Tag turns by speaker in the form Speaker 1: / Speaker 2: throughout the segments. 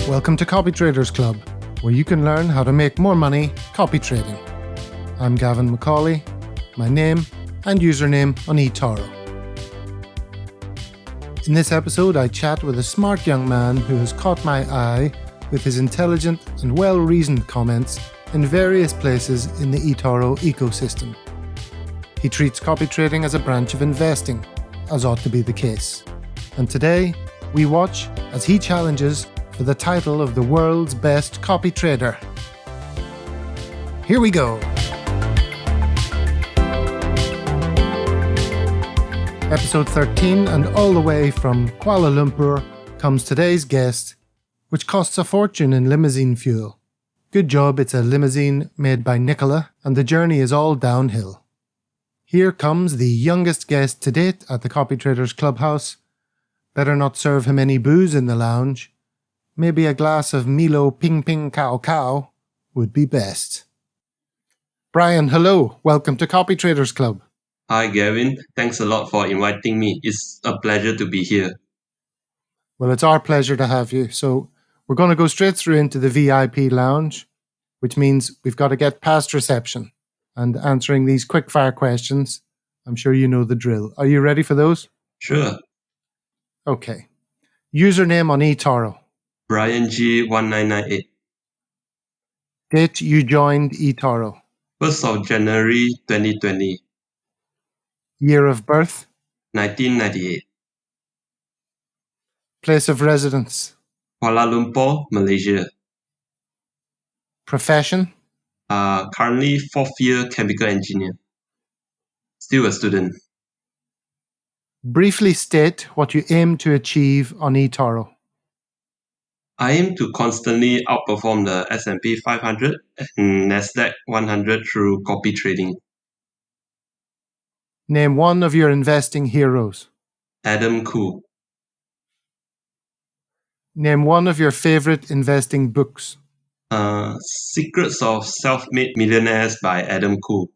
Speaker 1: Welcome to Copytraders Club, where you can learn how to make more money copy trading. I'm Gavin Macaulay, my name and username on eToro. In this episode, I chat with a smart young man who has caught my eye with his intelligent and well-reasoned comments in various places in the eToro ecosystem. He treats copy trading as a branch of investing, as ought to be the case. And today, we watch as he challenges for the title of the world's best copy trader. Here we go. Episode 13, and all the way from Kuala Lumpur comes today's guest, which costs a fortune in limousine fuel. Good job it's a limousine made by Nikola, and the journey is all downhill. Here comes the youngest guest to date at the Copytraders Clubhouse. Better not serve him any booze in the lounge. Maybe a glass of Milo Ping Ping Cow Cow would be best. Bryan, hello. Welcome to Copytraders Club.
Speaker 2: Hi, Gavin. Thanks a lot for inviting me. It's a pleasure to be here.
Speaker 1: Well, it's our pleasure to have you. So we're going to go straight through into the VIP lounge, which means we've got to get past reception and answering these quickfire questions. I'm sure you know the drill. Are you ready for those?
Speaker 2: Sure.
Speaker 1: Okay. Username on eToro.
Speaker 2: BryanJee1998.
Speaker 1: Date you joined eToro.
Speaker 2: 1st of January 2020.
Speaker 1: Year of birth.
Speaker 2: 1998.
Speaker 1: Place of residence.
Speaker 2: Kuala Lumpur, Malaysia.
Speaker 1: Profession.
Speaker 2: Currently 4th year chemical engineer. Still a student.
Speaker 1: Briefly state what you aim to achieve on eToro.
Speaker 2: I aim to constantly outperform the S&P 500 and Nasdaq 100 through copy trading.
Speaker 1: Name one of your investing heroes.
Speaker 2: Adam Khoo.
Speaker 1: Name one of your favorite investing books.
Speaker 2: Secrets of Self-Made Millionaires by Adam Khoo.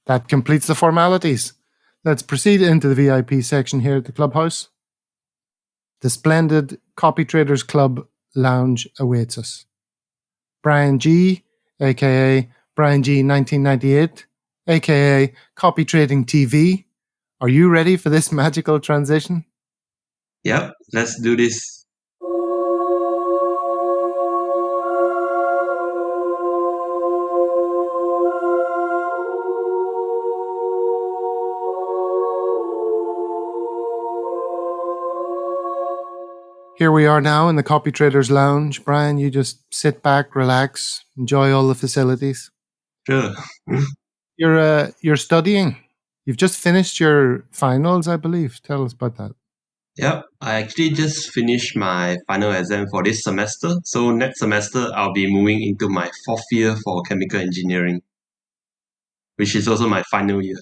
Speaker 1: That completes the formalities. Let's proceed into the VIP section here at the clubhouse. The splendid Copytraders Club lounge awaits us. Bryan Jee, aka BryanJee1998, aka Copy Trading TV. Are you ready for this magical transition?
Speaker 2: Yep, let's do this.
Speaker 1: Here we are now in the Copytraders Lounge. Bryan, you just sit back, relax, enjoy all the facilities.
Speaker 2: Sure.
Speaker 1: You're studying. You've just finished your finals, I believe. Tell us about that.
Speaker 2: Yep, I actually just finished my final exam for this semester. So next semester, I'll be moving into my 4th year for chemical engineering, which is also my final year.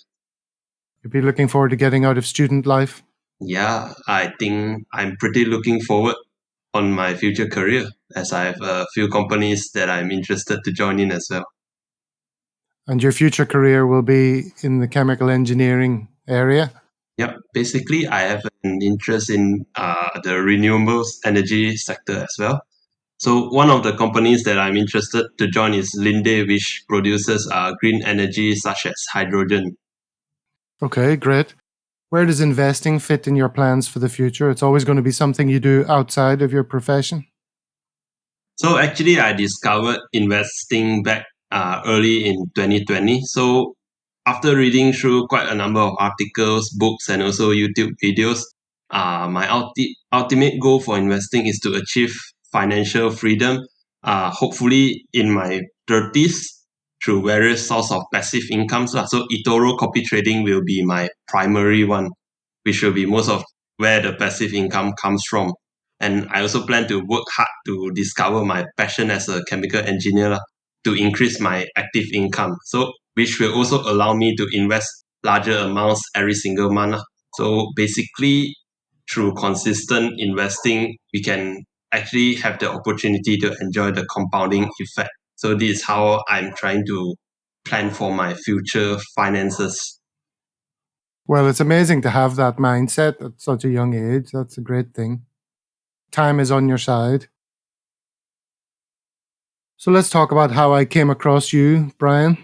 Speaker 1: You'll be looking forward to getting out of student life.
Speaker 2: Yeah, I think I'm pretty looking forward on my future career, as I have a few companies that I'm interested to join in as well.
Speaker 1: And your future career will be in the chemical engineering area?
Speaker 2: Yep, basically I have an interest in the renewables energy sector as well. So one of the companies that I'm interested to join is Linde, which produces green energy such as hydrogen.
Speaker 1: Okay, great. Where does investing fit in your plans for the future? It's always going to be something you do outside of your profession?
Speaker 2: So actually, I discovered investing back early in 2020. So after reading through quite a number of articles, books, and also YouTube videos, my ultimate goal for investing is to achieve financial freedom, hopefully in my 30s, through various sources of passive incomes. So eToro copy trading will be my primary one, which will be most of where the passive income comes from. And I also plan to work hard to discover my passion as a chemical engineer to increase my active income. So which will also allow me to invest larger amounts every single month. So basically, through consistent investing, we can actually have the opportunity to enjoy the compounding effect. So this is how I'm trying to plan for my future finances.
Speaker 1: Well, it's amazing to have that mindset at such a young age. That's a great thing. Time is on your side. So let's talk about how I came across you, Bryan.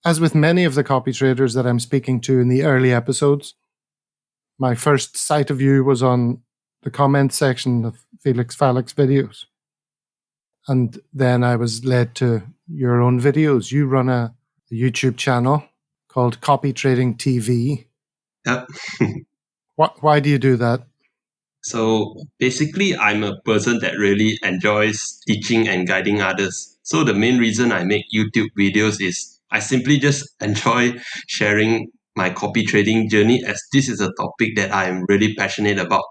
Speaker 1: As with many of the copy traders that I'm speaking to in the early episodes, my first sight of you was on the comment section of Felix Falix videos. And then I was led to your own videos. You run a YouTube channel called Copytrading TV.
Speaker 2: Yep.
Speaker 1: Why do you do that?
Speaker 2: So basically, I'm a person that really enjoys teaching and guiding others. So the main reason I make YouTube videos is I simply just enjoy sharing my copy trading journey, as this is a topic that I'm really passionate about.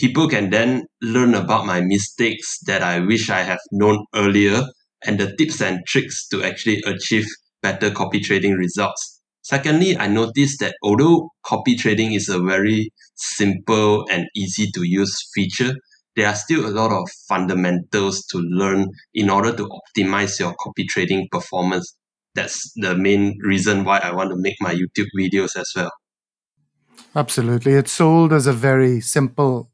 Speaker 2: People can then learn about my mistakes that I wish I have known earlier and the tips and tricks to actually achieve better copy trading results. Secondly, I noticed that although copy trading is a very simple and easy to use feature, there are still a lot of fundamentals to learn in order to optimize your copy trading performance. That's the main reason why I want to make my YouTube videos as well.
Speaker 1: Absolutely. It's sold as a very simple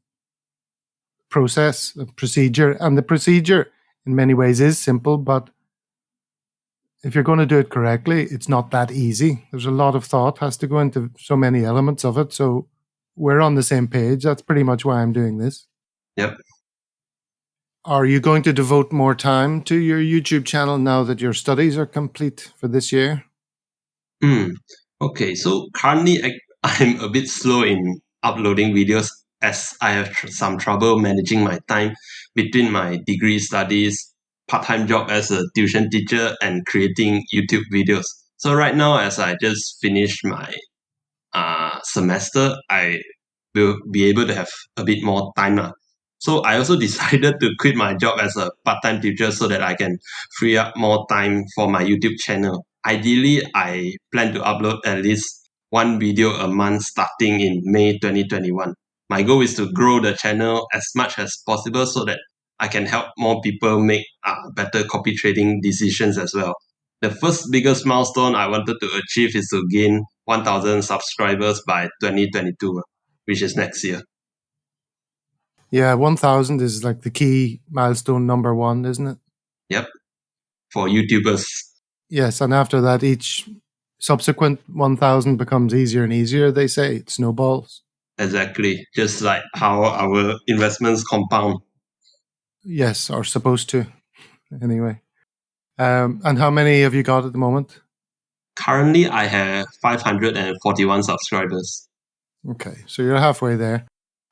Speaker 1: process, a procedure. And the procedure, in many ways, is simple, but if you're going to do it correctly, it's not that easy. There's a lot of thought has to go into so many elements of it. So we're on the same page. That's pretty much why I'm doing this.
Speaker 2: Yep.
Speaker 1: Are you going to devote more time to your YouTube channel now that your studies are complete for this year?
Speaker 2: Okay, so currently I'm a bit slow in uploading videos as I have some trouble managing my time between my degree studies, part-time job as a tuition teacher, and creating YouTube videos. So right now, as I just finished my semester, I will be able to have a bit more time. So I also decided to quit my job as a part-time teacher so that I can free up more time for my YouTube channel. Ideally, I plan to upload at least one video a month starting in May 2021. My goal is to grow the channel as much as possible so that I can help more people make better copy trading decisions as well. The first biggest milestone I wanted to achieve is to gain 1,000 subscribers by 2022, which is next year.
Speaker 1: Yeah, 1,000 is like the key milestone number one, isn't it?
Speaker 2: Yep, for YouTubers.
Speaker 1: Yes, and after that, each subsequent 1,000 becomes easier and easier, they say. It snowballs.
Speaker 2: Exactly, just like how our investments compound.
Speaker 1: Yes, or supposed to, anyway. And how many have you got at the moment?
Speaker 2: Currently, I have 541 subscribers.
Speaker 1: Okay, so you're halfway there.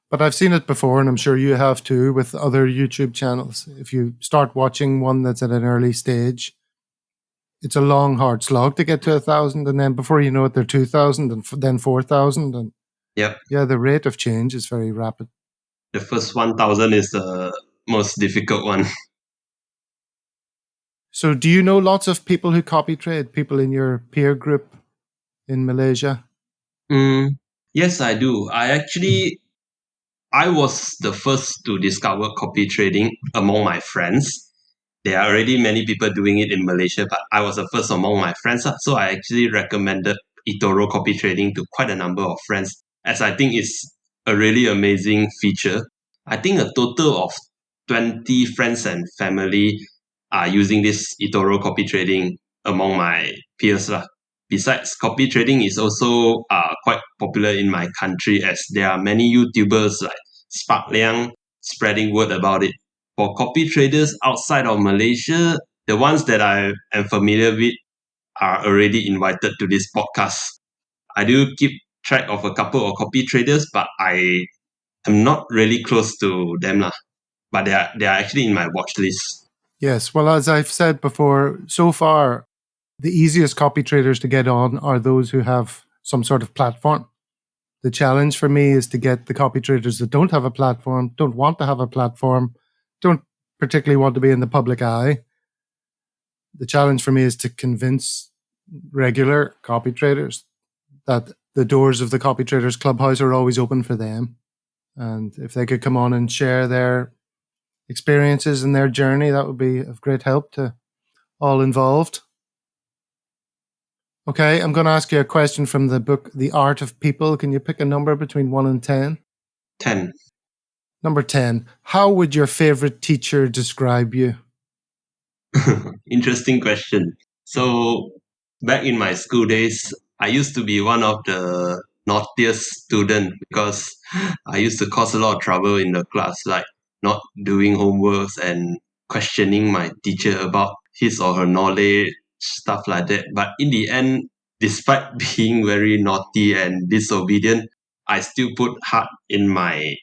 Speaker 1: But I've seen it before, and I'm sure you have too, with other YouTube channels. If you start watching one that's at an early stage, it's a long, hard slog to get to 1,000, and then before you know it, they're 2,000, and then 4,000, and
Speaker 2: Yep,
Speaker 1: yeah, the rate of change is very rapid.
Speaker 2: the first 1,000 is the most difficult one.
Speaker 1: So, do you know lots of people who copy trade? People in your peer group in Malaysia?
Speaker 2: Yes, I do. I was the first to discover copy trading among my friends. There are already many people doing it in Malaysia, but I was the first among my friends. So I actually recommended eToro copy trading to quite a number of friends, as I think it's a really amazing feature. I think a total of 20 friends and family are using this eToro copy trading among my peers. Besides, copy trading is also quite popular in my country, as there are many YouTubers like Spark Liang spreading word about it. For copy traders outside of Malaysia, the ones that I am familiar with are already invited to this podcast. I do keep track of a couple of copy traders, but I am not really close to them. But they are actually in my watch list.
Speaker 1: Yes. Well, as I've said before, so far, the easiest copy traders to get on are those who have some sort of platform. The challenge for me is to get the copy traders that don't have a platform, don't want to have a platform, don't particularly want to be in the public eye. The challenge for me is to convince regular copy traders that the doors of the Copy Traders Clubhouse are always open for them. And if they could come on and share their experiences and their journey, that would be of great help to all involved. Okay, I'm going to ask you a question from the book, The Art of People. Can you pick a number between 1 and 10?
Speaker 2: 10.
Speaker 1: Number 10. How would your favorite teacher describe you?
Speaker 2: Interesting question. So, back in my school days, I used to be one of the naughtiest student because I used to cause a lot of trouble in the class, like not doing homeworks and questioning my teacher about his or her knowledge, stuff like that. But in the end, despite being very naughty and disobedient, I still put heart in my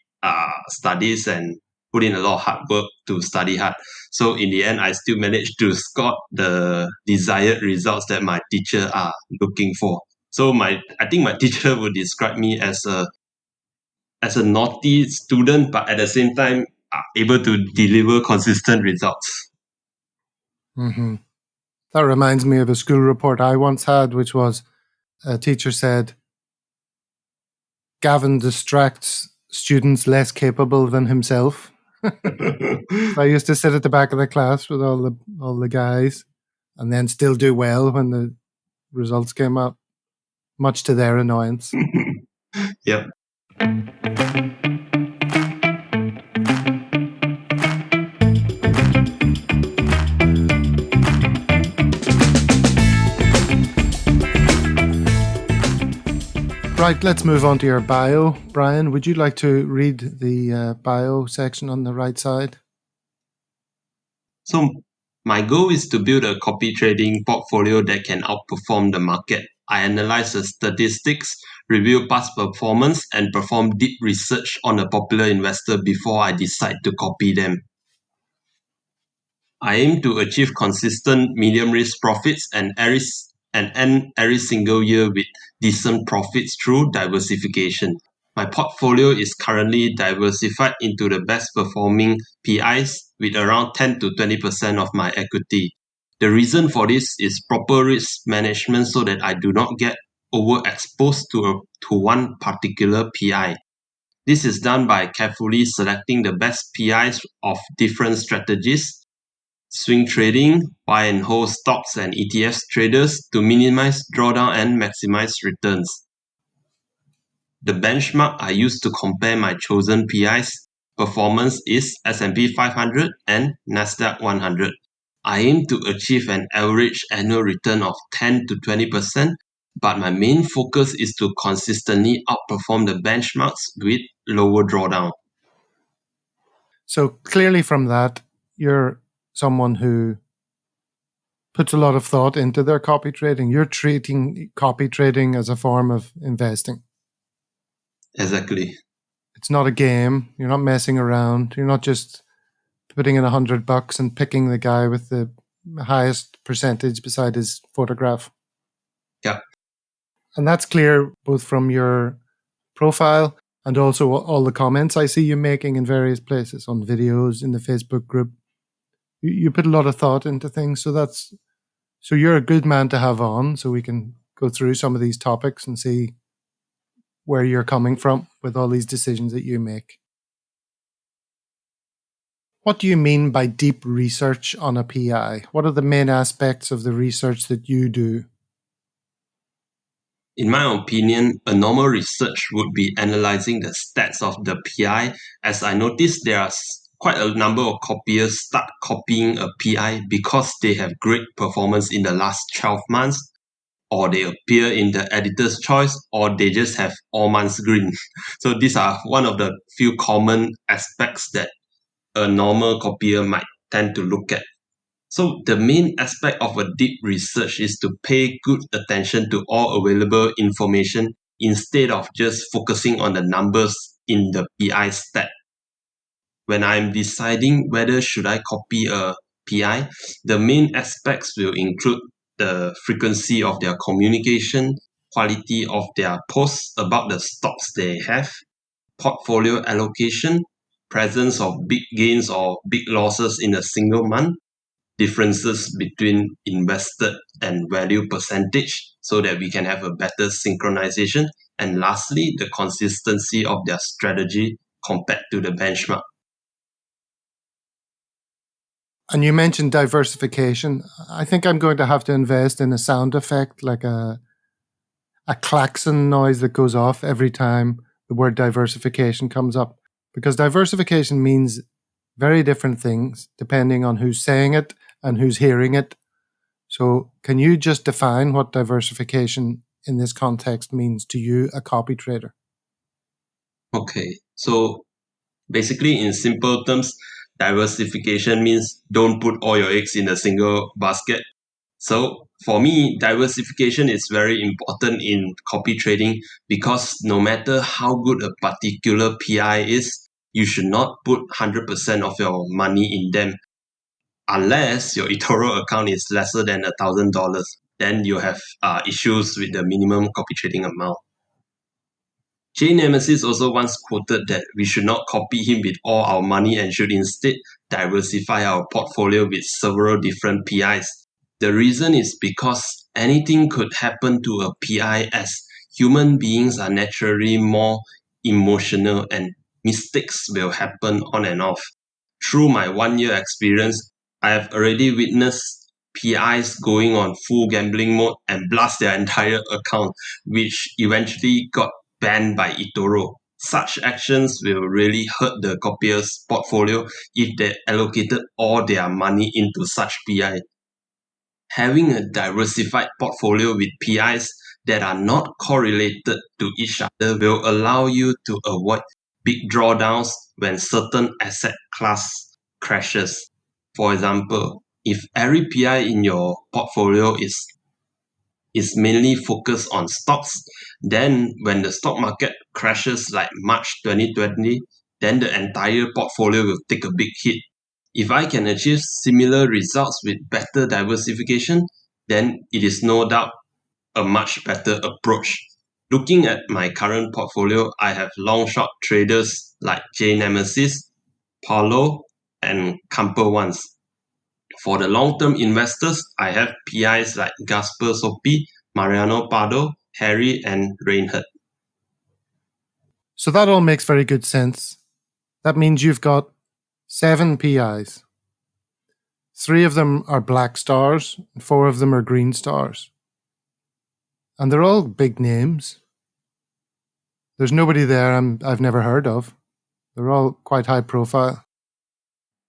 Speaker 2: studies and put in a lot of hard work to study hard. So in the end, I still managed to score the desired results that my teacher are looking for. So I think my teacher would describe me as a naughty student, but at the same time able to deliver consistent results.
Speaker 1: Mm-hmm. That reminds me of a school report I once had, which was a teacher said, Gavin distracts students less capable than himself. So I used to sit at the back of the class with all the guys and then still do well when the results came up, much to their annoyance.
Speaker 2: Yep.
Speaker 1: Right, let's move on to your bio. Bryan, would you like to read the bio section on the right side?
Speaker 2: So my goal is to build a copy trading portfolio that can outperform the market. I analyze the statistics, review past performance, and perform deep research on a popular investor before I decide to copy them. I aim to achieve consistent medium risk profits and end every single year with decent profits through diversification. My portfolio is currently diversified into the best performing PIs with around 10 to 20% of my equity. The reason for this is proper risk management so that I do not get overexposed to one particular PI. This is done by carefully selecting the best PIs of different strategies, swing trading, buy and hold stocks and ETFs traders to minimize drawdown and maximize returns. The benchmark I use to compare my chosen PI's performance is S&P 500 and Nasdaq 100. I aim to achieve an average annual return of 10 to 20%, but my main focus is to consistently outperform the benchmarks with lower drawdown.
Speaker 1: So clearly from that, you're someone who puts a lot of thought into their copy trading. You're treating copy trading as a form of investing.
Speaker 2: Exactly.
Speaker 1: It's not a game. You're not messing around. You're not just putting in $100 and picking the guy with the highest percentage beside his photograph.
Speaker 2: Yeah.
Speaker 1: And that's clear both from your profile and also all the comments I see you making in various places, on videos, in the Facebook group. You put a lot of thought into things. So you're a good man to have on, so we can go through some of these topics and see where you're coming from with all these decisions that you make. What do you mean by deep research on a PI? What are the main aspects of the research that you do?
Speaker 2: In my opinion, a normal research would be analyzing the stats of the PI, as I noticed there are quite a number of copiers start copying a PI because they have great performance in the last 12 months, or they appear in the editor's choice, or they just have all months green. So these are one of the few common aspects that a normal copier might tend to look at. So the main aspect of a deep research is to pay good attention to all available information instead of just focusing on the numbers in the PI stat. When I'm deciding whether should I copy a PI, the main aspects will include the frequency of their communication, quality of their posts about the stocks they have, portfolio allocation, presence of big gains or big losses in a single month, differences between invested and value percentage so that we can have a better synchronization. And lastly, the consistency of their strategy compared to the benchmark.
Speaker 1: And you mentioned diversification. I think I'm going to have to invest in a sound effect, like a klaxon noise that goes off every time the word diversification comes up. Because diversification means very different things depending on who's saying it and who's hearing it. So can you just define what diversification in this context means to you, a copy trader?
Speaker 2: Okay, so basically, in simple terms, diversification means don't put all your eggs in a single basket. So for me, diversification is very important in copy trading because no matter how good a particular PI is, you should not put 100% of your money in them unless your eToro account is lesser than $1,000. Then you have issues with the minimum copy trading amount. Jay Nemesis also once quoted that we should not copy him with all our money and should instead diversify our portfolio with several different PIs. The reason is because anything could happen to a PI as human beings are naturally more emotional and mistakes will happen on and off. Through my 1 year experience, I have already witnessed PIs going on full gambling mode and blast their entire account, which eventually got banned by eToro. Such actions will really hurt the copier's portfolio if they allocated all their money into such PI. Having a diversified portfolio with PIs that are not correlated to each other will allow you to avoid big drawdowns when certain asset class crashes. For example, if every PI in your portfolio is mainly focused on stocks, then when the stock market crashes like March 2020, then the entire portfolio will take a big hit. If I can achieve similar results with better diversification, then it is no doubt a much better approach. Looking at my current portfolio, I have long short traders like J Nemesis, Paulo, and Camper Ones. For the long-term investors, I have PIs like Gasper Sopi, Mariano Pardo, Harry, and Reinhardt.
Speaker 1: So that all makes very good sense. That means you've got 7 PIs. 3 of them are black stars, and 4 of them are green stars. And they're all big names. There's nobody there I've never heard of. They're all quite high profile.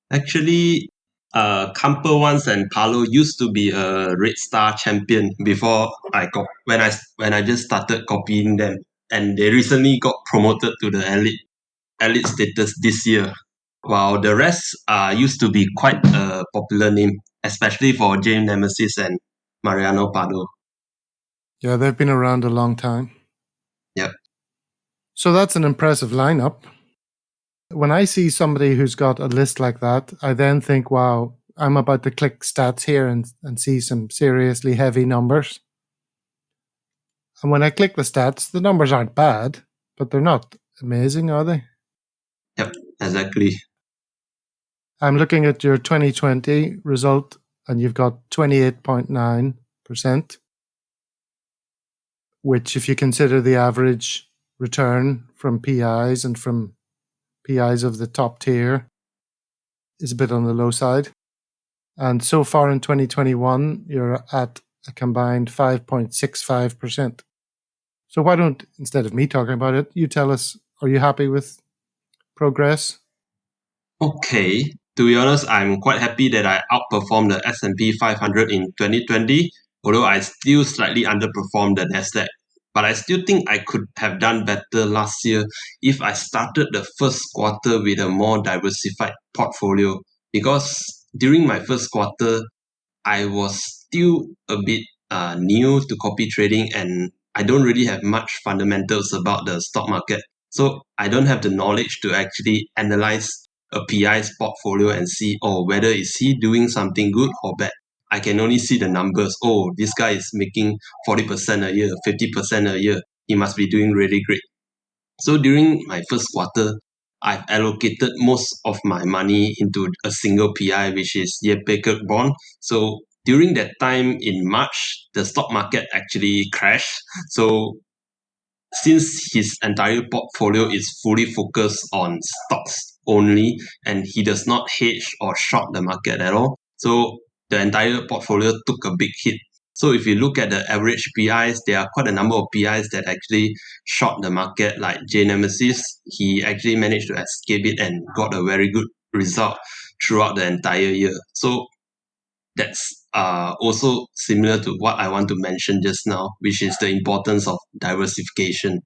Speaker 2: Actually, Camper Ones and Palo used to be a Red Star champion before when I just started copying them, and they recently got promoted to the elite status this year. While the rest used to be quite a popular name, especially for James Nemesis and Mariano Pardo.
Speaker 1: Yeah, they've been around a long time.
Speaker 2: Yep.
Speaker 1: So that's an impressive lineup. When I see somebody who's got a list like that, I then think, wow, I'm about to click stats here and see some seriously heavy numbers. And when I click the stats, the numbers aren't bad, but they're not amazing, are they?
Speaker 2: Yep, exactly.
Speaker 1: I'm looking at your 2020 result, and you've got 28.9%, which, if you consider the average return from PIs and from PIs of the top tier, is a bit on the low side. And so far in 2021, you're at a combined 5.65%. So why don't, instead of me talking about it, you tell us, are you happy with progress?
Speaker 2: Okay, to be honest, I'm quite happy that I outperformed the S&P 500 in 2020, although I still slightly underperformed the Nasdaq. But I still think I could have done better last year if I started the first quarter with a more diversified portfolio. Because during my first quarter, I was still a bit new to copy trading and I don't really have much fundamentals about the stock market. So I don't have the knowledge to actually analyze a PI's portfolio and see, oh, whether is he doing something good or bad. I can only see the numbers. Oh, this guy is making 40% a year, 50% a year. He must be doing really great. So during my first quarter, I've allocated most of my money into a single PI, which is Yepe bond. So during that time in March, the stock market actually crashed. So since his entire portfolio is fully focused on stocks only and he does not hedge or short the market at all, so the entire portfolio took a big hit. So if you look at the average PIs, there are quite a number of PIs that actually short the market, like J Nemesis. He actually managed to escape it and got a very good result throughout the entire year. So that's also similar to what I want to mention just now, which is the importance of diversification.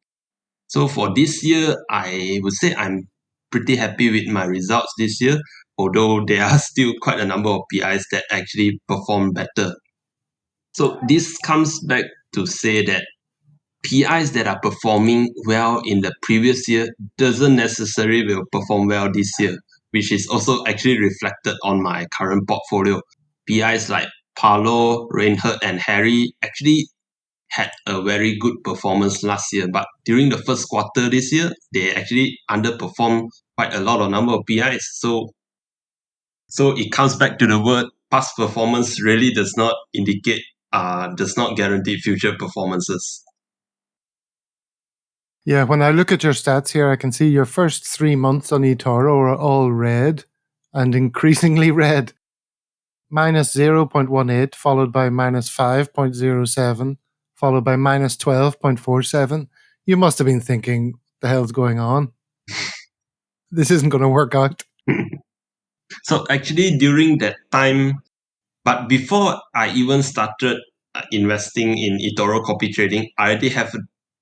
Speaker 2: So for this year, I would say I'm pretty happy with my results this year, although there are still quite a number of PIs that actually perform better. So this comes back to say that PIs that are performing well in the previous year doesn't necessarily will perform well this year, which is also actually reflected on my current portfolio. PIs like Paolo, Reinhardt, and Harry actually had a very good performance last year, but during the first quarter this year, they actually underperformed quite a lot of number of PIs. So it comes back to the word past performance really does not guarantee future performances.
Speaker 1: Yeah, when I look at your stats here, I can see your first 3 months on eToro are all red and increasingly red. Minus 0.18, followed by minus 5.07, followed by minus 12.47. You must have been thinking, the hell's going on? This isn't going to work out.
Speaker 2: So actually during that time, but before I even started investing in eToro Copytrading, I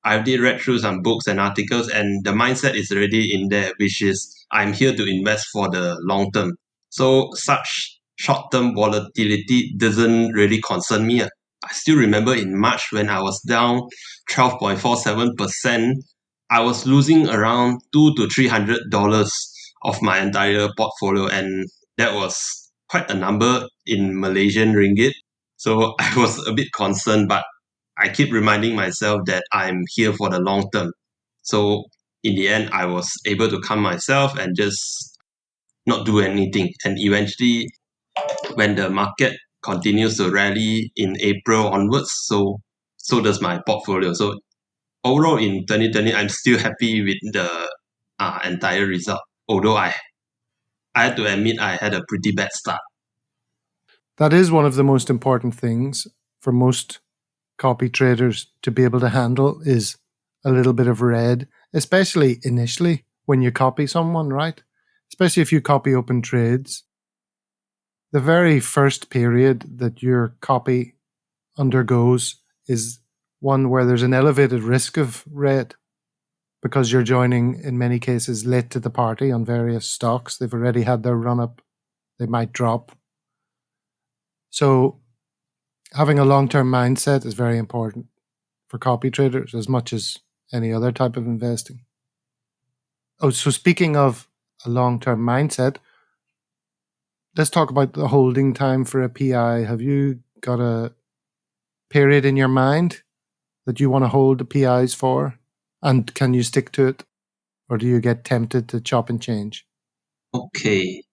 Speaker 2: already read through some books and articles, and the mindset is already in there, which is I'm here to invest for the long term. So such short term volatility doesn't really concern me. I still remember in March when I was down 12.47%, I was losing around $200 to $300 of my entire portfolio, and that was quite a number in Malaysian ringgit. So I was a bit concerned, but I keep reminding myself that I'm here for the long term. So in the end, I was able to calm myself and just not do anything. And eventually, when the market continues to rally in April onwards, so does my portfolio. So overall, in 2020, I'm still happy with the entire result. Although I had to admit I had a pretty bad start.
Speaker 1: That is one of the most important things for most copy traders to be able to handle is a little bit of red, especially initially when you copy someone, right? Especially if you copy open trades. The very first period that your copy undergoes is one where there's an elevated risk of red because you're joining, in many cases, late to the party on various stocks. They've already had their run up, they might drop. So having a long-term mindset is very important for copy traders as much as any other type of investing. Oh, so speaking of a long-term mindset, let's talk about the holding time for a PI. Have you got a period in your mind that you want to hold the PIs for? And can you stick to it? Or do you get tempted to chop and change?
Speaker 2: Okay.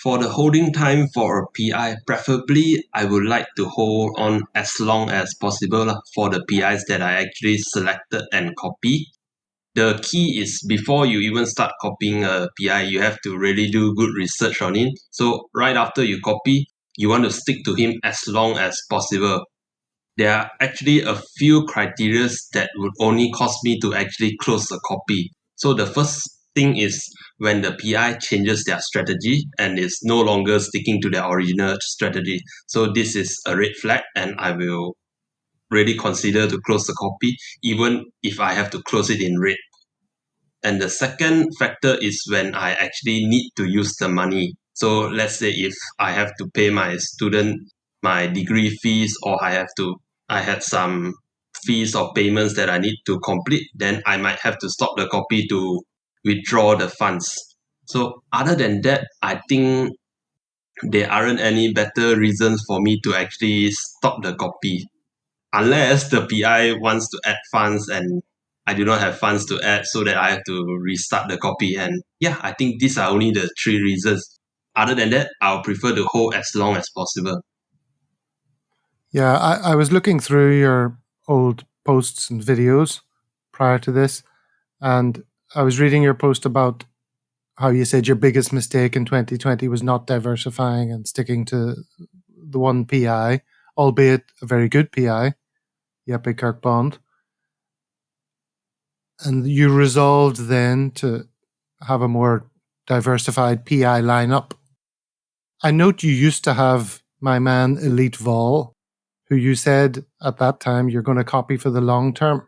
Speaker 2: For the holding time for a PI, preferably I would like to hold on as long as possible for the PIs that I actually selected and copy. The key is before you even start copying a PI, you have to really do good research on it. So right after you copy, you want to stick to him as long as possible. There are actually a few criteria that would only cause me to actually close a copy. So the first thing is when the PI changes their strategy and is no longer sticking to their original strategy. So this is a red flag, and I will really consider to close the copy, even if I have to close it in red. And the second factor is when I actually need to use the money. So let's say if I have to pay my degree fees, or I had some fees or payments that I need to complete, then I might have to stop the copy to withdraw the funds. So other than that, I think there aren't any better reasons for me to actually stop the copy, unless the PI wants to add funds and I do not have funds to add, so that I have to restart the copy. And yeah, I think these are only the three reasons. Other than that, I'll prefer to hold as long as possible.
Speaker 1: Yeah, I was looking through your old posts and videos prior to this, and I was reading your post about how you said your biggest mistake in 2020 was not diversifying and sticking to the one PI, albeit a very good PI, Jeppe Kirk Bond. And you resolved then to have a more diversified PI lineup. I note you used to have my man Elite Vol, who you said at that time you're going to copy for the long term.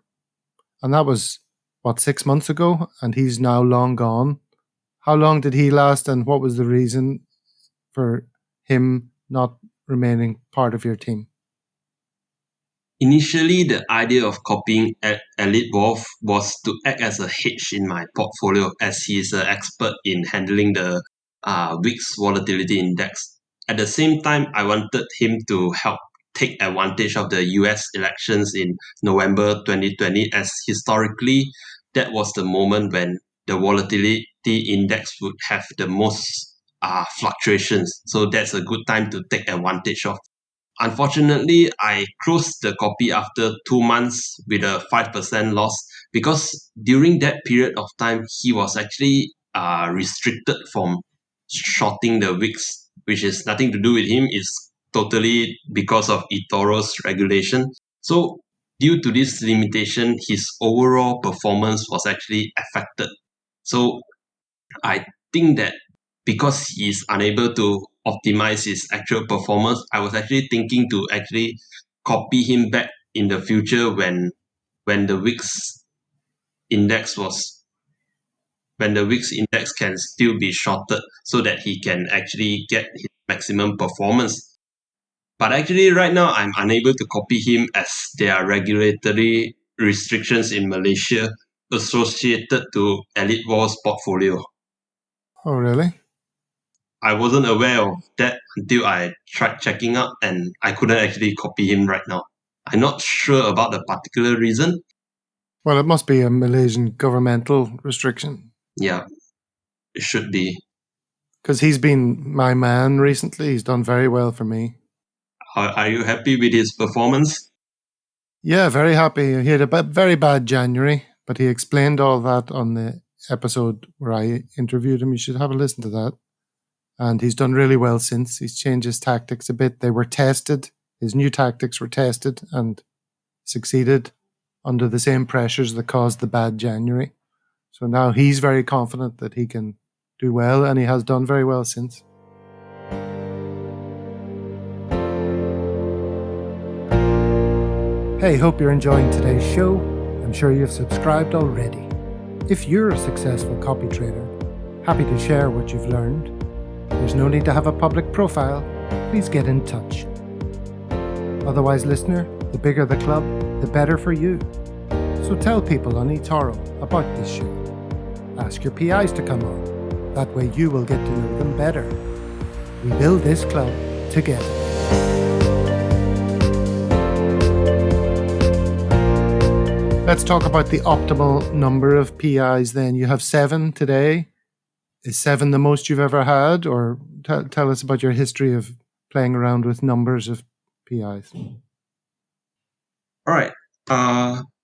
Speaker 1: And that was, 6 months ago? And he's now long gone. How long did he last, and what was the reason for him not remaining part of your team?
Speaker 2: Initially, the idea of copying Elite Wolf was to act as a hedge in my portfolio, as he is an expert in handling the week's volatility index. At the same time, I wanted him to help take advantage of the US elections in November 2020, as historically, that was the moment when the volatility index would have the most fluctuations. So that's a good time to take advantage of. Unfortunately, I closed the copy after 2 months with a 5% loss, because during that period of time, he was actually restricted from shorting the wicks, which is nothing to do with him. It's totally because of eToro's regulation. So due to this limitation, his overall performance was actually affected. So I think that because he's unable to optimize his actual performance, I was actually thinking to actually copy him back in the future when the week's index was when the week's index can still be shorted, so that he can actually get his maximum performance. But actually right now I'm unable to copy him, as there are regulatory restrictions in Malaysia associated to Elite Wall's portfolio.
Speaker 1: Oh, really?
Speaker 2: I wasn't aware of that until I tried checking out, and I couldn't actually copy him right now. I'm not sure about the particular reason.
Speaker 1: Well, it must be a Malaysian governmental restriction.
Speaker 2: Yeah, it should be.
Speaker 1: Because he's been my man recently. He's done very well for me.
Speaker 2: Are you happy with his performance?
Speaker 1: Yeah, very happy. He had a very bad January, but he explained all that on the episode where I interviewed him. You should have a listen to that. And he's done really well since. He's changed his tactics a bit. They were tested. His new tactics were tested and succeeded under the same pressures that caused the bad January. So now he's very confident that he can do well, and he has done very well since. Hey, hope you're enjoying today's show. I'm sure you've subscribed already. If you're a successful copy trader, happy to share what you've learned. There's no need to have a public profile. Please get in touch. Otherwise, listener, the bigger the club, the better for you. So tell people on eToro about this show. Ask your PIs to come on. That way you will get to know them better. We build this club together. Let's talk about the optimal number of PIs then. You have 7 today. Is 7 the most you've ever had? Or tell us about your history of playing around with numbers of PIs.
Speaker 2: All right.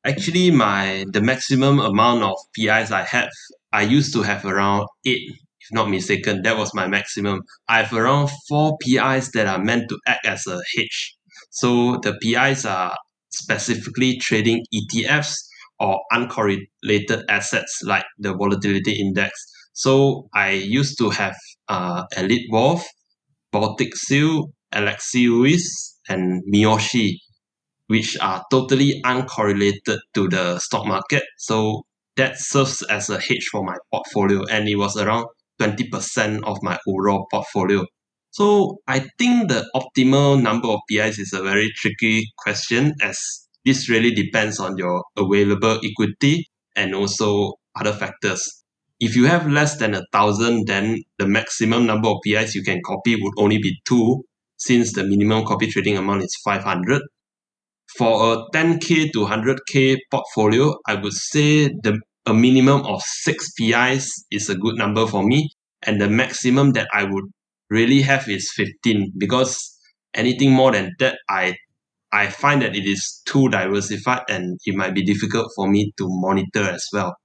Speaker 2: Actually, the maximum amount of PIs I used to have around 8, if not mistaken. That was my maximum. I have around 4 PIs that are meant to act as a hedge. So the PIs are specifically trading ETFs or uncorrelated assets like the volatility index. So I used to have Elite Wolf, Baltic Seal, Alexius, and Miyoshi, which are totally uncorrelated to the stock market. So that serves as a hedge for my portfolio, and it was around 20% of my overall portfolio. So I think the optimal number of PIs is a very tricky question, as this really depends on your available equity and also other factors. If you have less than 1,000, then the maximum number of PIs you can copy would only be 2, since the minimum copy trading amount is 500. For a 10K to 100K portfolio, I would say a minimum of 6 PIs is a good number for me, and the maximum that I would really have is 15, because anything more than that, I find that it is too diversified and it might be difficult for me to monitor as well.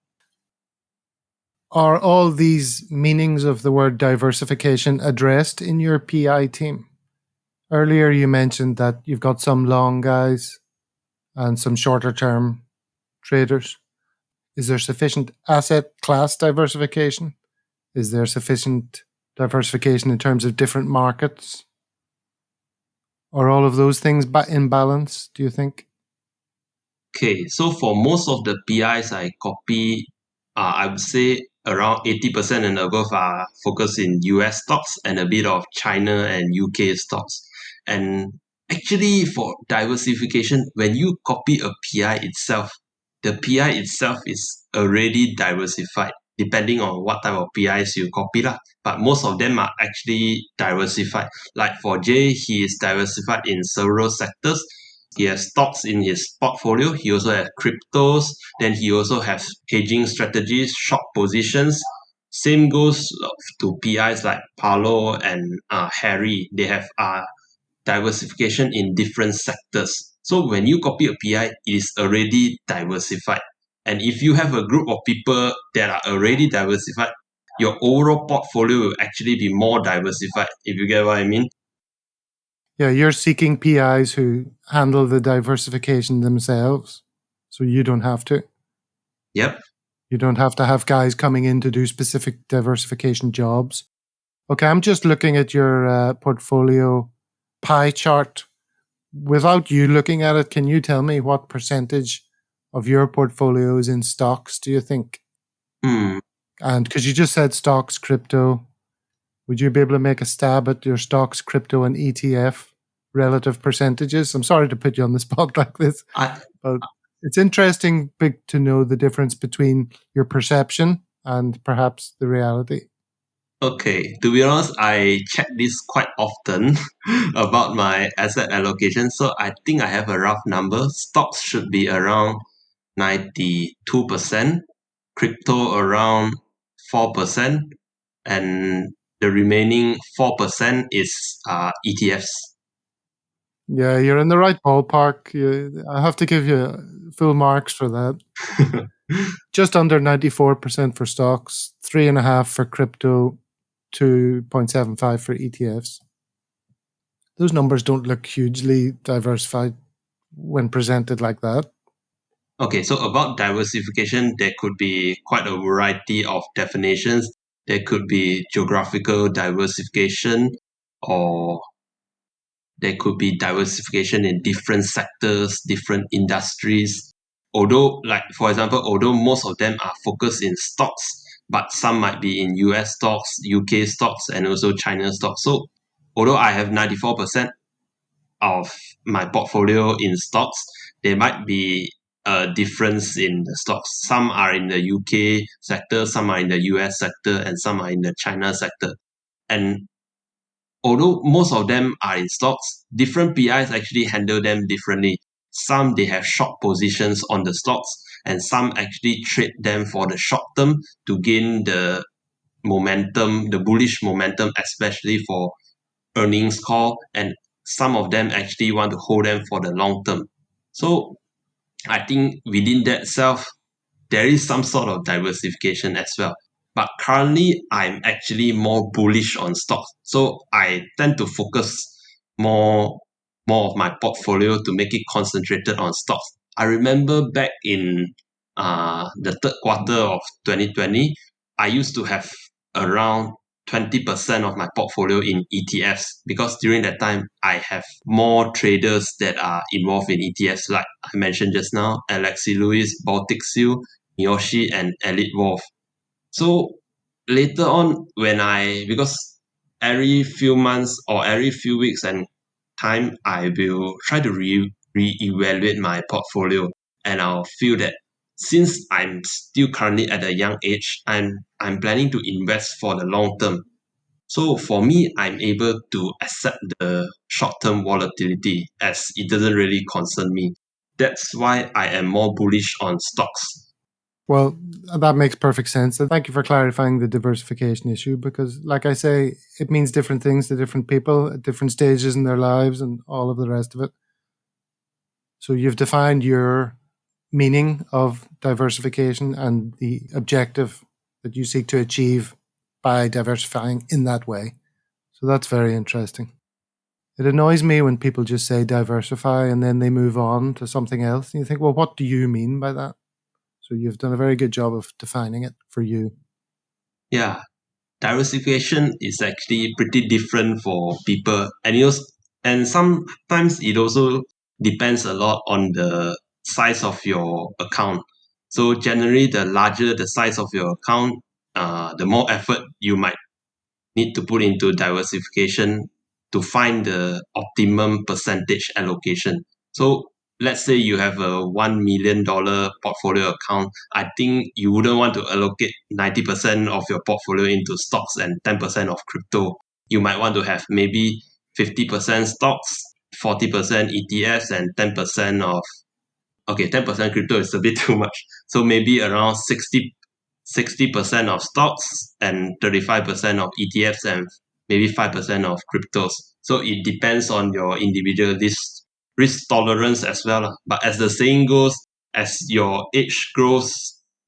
Speaker 1: Are all these meanings of the word diversification addressed in your PI team? Earlier you mentioned that you've got some long guys and some shorter term traders. Is there sufficient asset class diversification? Is there sufficient diversification in terms of different markets? Are all of those things in balance, do you think?
Speaker 2: Okay, so for most of the PIs I copy, I would say around 80% and above are focused in US stocks and a bit of China and UK stocks. And actually, for diversification, when you copy a PI itself, the PI itself is already diversified depending on what type of PIs you copy lah. But most of them are actually diversified. Like for Jay, he is diversified in several sectors. He has stocks in his portfolio. He also has cryptos. Then he also has hedging strategies, short positions. Same goes to PIs like Paolo and Harry. They have diversification in different sectors. So when you copy a PI, it is already diversified. And if you have a group of people that are already diversified, your overall portfolio will actually be more diversified, if you get what I mean.
Speaker 1: Yeah, you're seeking PIs who handle the diversification themselves, so you don't have to.
Speaker 2: Yep.
Speaker 1: You don't have to have guys coming in to do specific diversification jobs. Okay, I'm just looking at your portfolio pie chart. Without you looking at it, can you tell me what percentage of your portfolio is in stocks, do you think? And because you just said stocks, crypto, would you be able to make a stab at your stocks, crypto, and ETF relative percentages? I'm sorry to put you on the spot like this, but it's interesting to know the difference between your perception and perhaps the reality.
Speaker 2: Okay, to be honest, I check this quite often about my asset allocation. So I think I have a rough number. Stocks should be around 92%, crypto around 4%, and the remaining 4% is ETFs.
Speaker 1: Yeah, you're in the right ballpark. I have to give you full marks for that. Just under 94% for stocks, 3.5% for crypto, 2.75% for ETFs. Those numbers don't look hugely diversified when presented like that.
Speaker 2: Okay, so about diversification, there could be quite a variety of definitions. There could be geographical diversification, or there could be diversification in different sectors, different industries. Although, like for example, although most of them are focused in stocks, but some might be in US stocks, UK stocks, and also China stocks. So, although I have 94% of my portfolio in stocks, there might be a difference in the stocks. Some are in the UK sector, some are in the US sector, and some are in the China sector. And although most of them are in stocks, different PIs actually handle them differently. Some they have short positions on the stocks, and some actually trade them for the short term to gain the momentum, the bullish momentum, especially for earnings call, and some of them actually want to hold them for the long term. So I think within that self, there is some sort of diversification as well. But currently, I'm actually more bullish on stocks. So I tend to focus more more of my portfolio to make it concentrated on stocks. I remember back in the third quarter of 2020, I used to have around 20% of my portfolio in ETFs because during that time I have more traders that are involved in ETFs, like I mentioned just now, Alexi Lewis, Baltic Seal, Miyoshi, and Elite Wolf. So later on, because every few months or every few weeks and time, I will try to reevaluate my portfolio, and I'll feel that since I'm still currently at a young age, I'm planning to invest for the long term. So for me, I'm able to accept the short-term volatility as it doesn't really concern me. That's why I am more bullish on stocks.
Speaker 1: Well, that makes perfect sense. And thank you for clarifying the diversification issue because, like I say, it means different things to different people at different stages in their lives and all of the rest of it. So you've defined your meaning of diversification and the objective that you seek to achieve by diversifying in that way. So that's very interesting. It annoys me when people just say diversify and then they move on to something else. And you think, well, what do you mean by that? So you've done a very good job of defining it for you.
Speaker 2: Yeah, diversification is actually pretty different for people. And And sometimes it also depends a lot on the size of your account. So generally, the larger the size of your account, the more effort you might need to put into diversification to find the optimum percentage allocation. So let's say you have a $1 million portfolio account. I think you wouldn't want to allocate 90% of your portfolio into stocks and 10% of crypto. You might want to have maybe 50% stocks, 40% ETFs, and 10% of, okay, 10% crypto is a bit too much. So maybe around 60% of stocks and 35% of ETFs and maybe 5% of cryptos. So it depends on your individual risk tolerance as well. But as the saying goes, as your age grows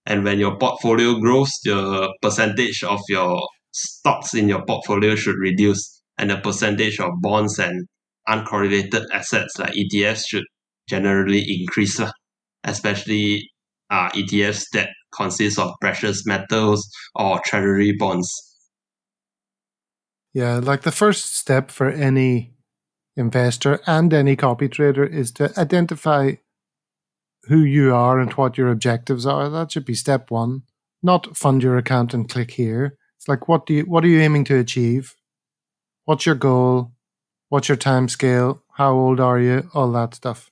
Speaker 2: and when your portfolio grows, the percentage of your stocks in your portfolio should reduce, and the percentage of bonds and uncorrelated assets like ETFs should generally increase, especially ETFs that consist of precious metals or treasury bonds.
Speaker 1: Yeah, like the first step for any investor and any copy trader is to identify who you are and what your objectives are. That should be step one. Not fund your account and click here. It's like what are you aiming to achieve? What's your goal? What's your time scale? How old are you? All that stuff.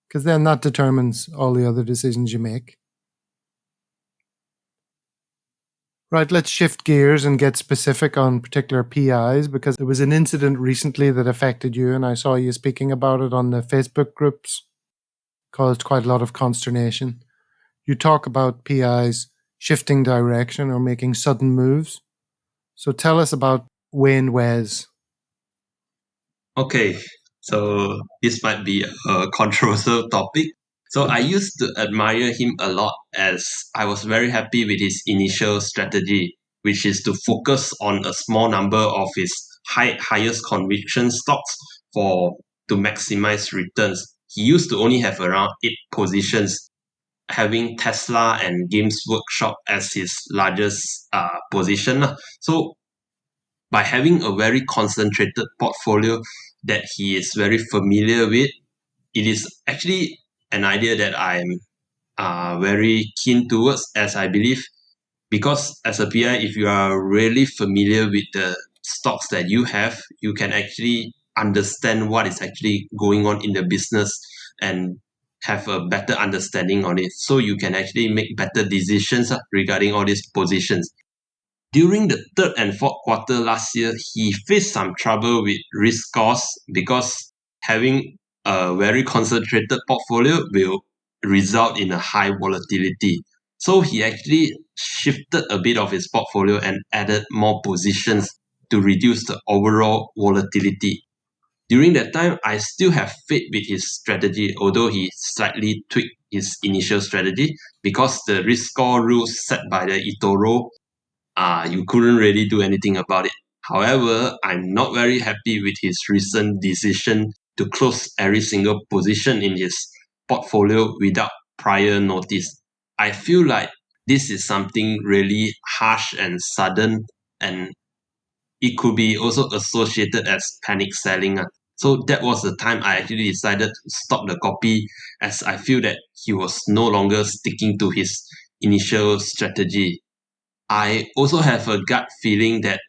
Speaker 1: Because then that determines all the other decisions you make. Right, let's shift gears and get specific on particular PIs, because there was an incident recently that affected you, and I saw you speaking about it on the Facebook groups. Caused quite a lot of consternation. You talk about PIs shifting direction or making sudden moves. So tell us about Wayne Wes.
Speaker 2: Okay, so this might be a controversial topic. So I used to admire him a lot, as I was very happy with his initial strategy, which is to focus on a small number of his highest conviction stocks for to maximize returns. He used to only have around 8 positions, having Tesla and Games Workshop as his largest position. So by having a very concentrated portfolio that he is very familiar with, it is actually an idea that I'm very keen towards, as I believe, because as a PI, if you are really familiar with the stocks that you have, you can actually understand what is actually going on in the business and have a better understanding on it. So you can actually make better decisions regarding all these positions. During the third and fourth quarter last year, he faced some trouble with risk costs because having a very concentrated portfolio will result in a high volatility. So he actually shifted a bit of his portfolio and added more positions to reduce the overall volatility. During that time, I still have faith with his strategy, although he slightly tweaked his initial strategy because the risk score rules set by the eToro, you couldn't really do anything about it. However, I'm not very happy with his recent decision to close every single position in his portfolio without prior notice. I feel like this is something really harsh and sudden, and it could be also associated as panic selling. So that was the time I actually decided to stop the copy, as I feel that he was no longer sticking to his initial strategy. I also have a gut feeling that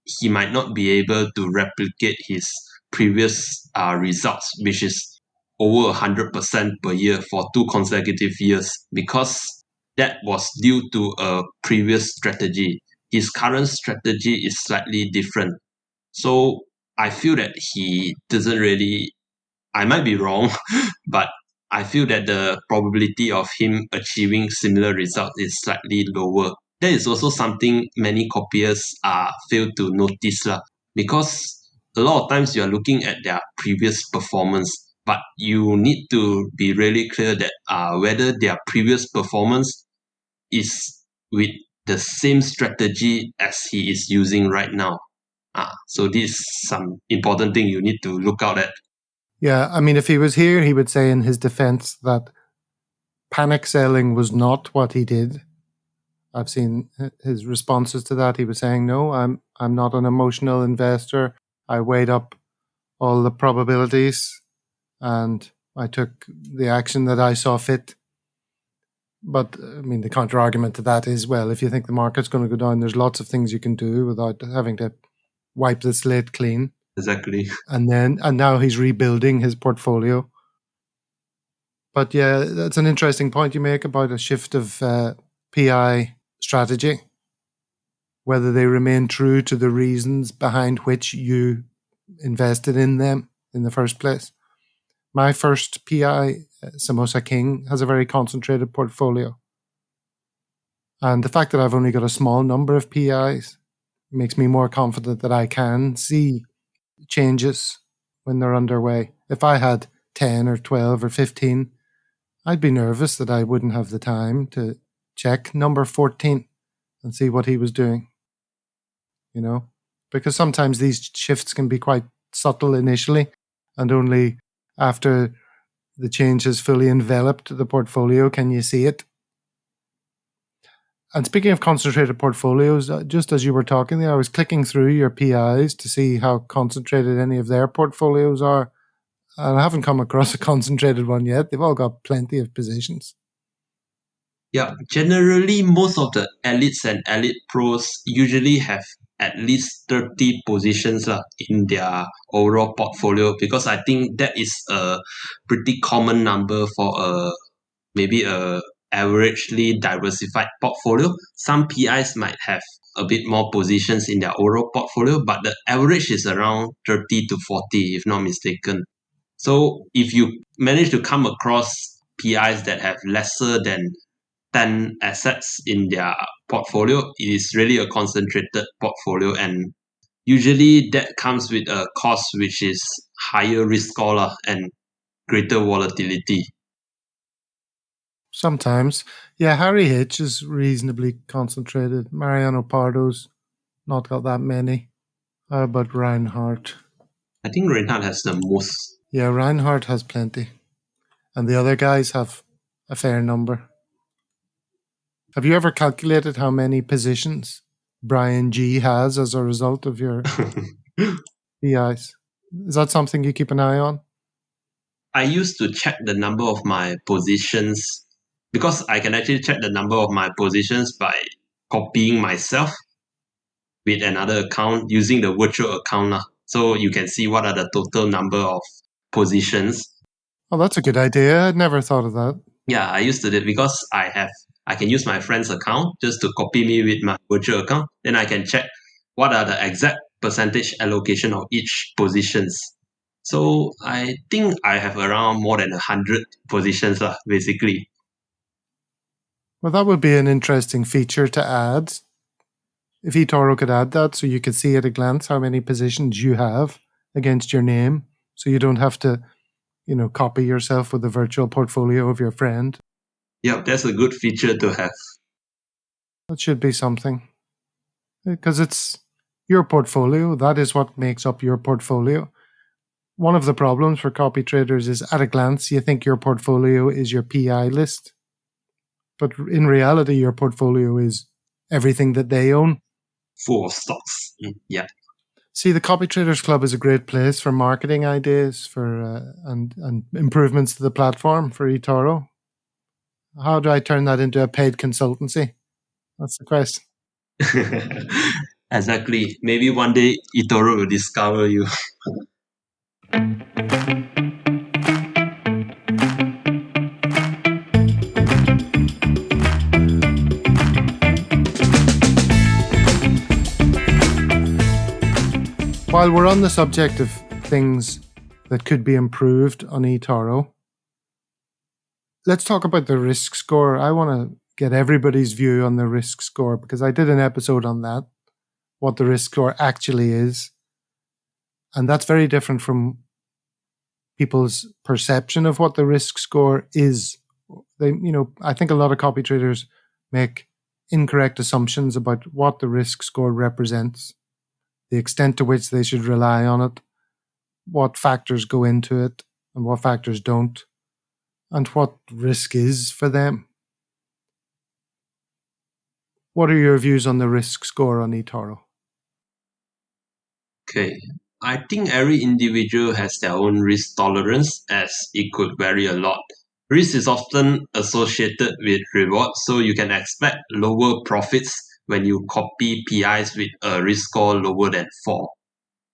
Speaker 2: he might not be able to replicate his previous results, which is over 100% per year for 2 consecutive years, because that was due to a previous strategy. His current strategy is slightly different. So I feel that he doesn't really, I might be wrong, but I feel that the probability of him achieving similar results is slightly lower. That is also something many copiers fail to notice lah, because a lot of times you are looking at their previous performance, but you need to be really clear that whether their previous performance is with the same strategy as he is using right now. So this is some important thing you need to look out at.
Speaker 1: Yeah, I mean, if he was here, he would say in his defense that panic selling was not what he did. I've seen his responses to that. He was saying, "No, I'm not an emotional investor. I weighed up all the probabilities, and I took the action that I saw fit. But I mean, the counter argument to that is, well, if you think the market's going to go down, there's lots of things you can do without having to wipe the slate clean.
Speaker 2: Exactly.
Speaker 1: And now he's rebuilding his portfolio. But yeah, that's an interesting point you make about a shift of PI strategy, whether they remain true to the reasons behind which you invested in them in the first place. My first PI, Samosa King, has a very concentrated portfolio. And the fact that I've only got a small number of PIs makes me more confident that I can see changes when they're underway. If I had 10 or 12 or 15, I'd be nervous that I wouldn't have the time to check number 14 and see what he was doing. You know, because sometimes these shifts can be quite subtle initially, and only after the change has fully enveloped the portfolio can you see it. And speaking of concentrated portfolios, just as you were talking there, I was clicking through your PIs to see how concentrated any of their portfolios are. And I haven't come across a concentrated one yet. They've all got plenty of positions.
Speaker 2: Yeah, generally most of the elites and elite pros usually have at least 30 positions in their overall portfolio, because I think that is a pretty common number for maybe a averagely diversified portfolio. Some PIs might have a bit more positions in their overall portfolio, but the average is around 30 to 40 if not mistaken. So if you manage to come across PIs that have lesser than 10 assets in their portfolio, it is really a concentrated portfolio, and usually that comes with a cost which is higher risk score and greater volatility.
Speaker 1: Sometimes. Yeah, Harry H is reasonably concentrated. Mariano Pardo's not got that many. How about Reinhardt?
Speaker 2: I think Reinhardt has the most.
Speaker 1: Yeah, Reinhardt has plenty. And the other guys have a fair number. Have you ever calculated how many positions Bryan Jee has as a result of your PIs? Is that something you keep an eye on?
Speaker 2: I used to check the number of my positions, because I can actually check the number of my positions by copying myself with another account using the virtual account. So you can see what are the total number of positions.
Speaker 1: Oh, that's a good idea. I'd never thought of that.
Speaker 2: Yeah, I used to do it because I can use my friend's account just to copy me with my virtual account. Then I can check what are the exact percentage allocation of each positions. So I think I have around more than 100 positions basically.
Speaker 1: Well, that would be an interesting feature to add. If eToro could add that so you could see at a glance how many positions you have against your name, so you don't have to, copy yourself with a virtual portfolio of your friend.
Speaker 2: Yeah, that's a good feature to have.
Speaker 1: That should be something. Because it's your portfolio. That is what makes up your portfolio. One of the problems for copy traders is at a glance, you think your portfolio is your PI list. But in reality, your portfolio is everything that they own.
Speaker 2: Full of stocks. Yeah.
Speaker 1: See, the Copy Traders Club is a great place for marketing ideas for and improvements to the platform for eToro. How do I turn that into a paid consultancy? That's the question.
Speaker 2: Exactly. Maybe one day eToro will discover you.
Speaker 1: While we're on the subject of things that could be improved on eToro, let's talk about the risk score. I want to get everybody's view on the risk score because I did an episode on that, what the risk score actually is. And that's very different from people's perception of what the risk score is. I think a lot of copy traders make incorrect assumptions about what the risk score represents, the extent to which they should rely on it, what factors go into it and what factors don't, and what risk is for them. What are your views on the risk score on eToro?
Speaker 2: Okay. I think every individual has their own risk tolerance as it could vary a lot. Risk is often associated with reward, so you can expect lower profits when you copy PIs with a risk score lower than 4.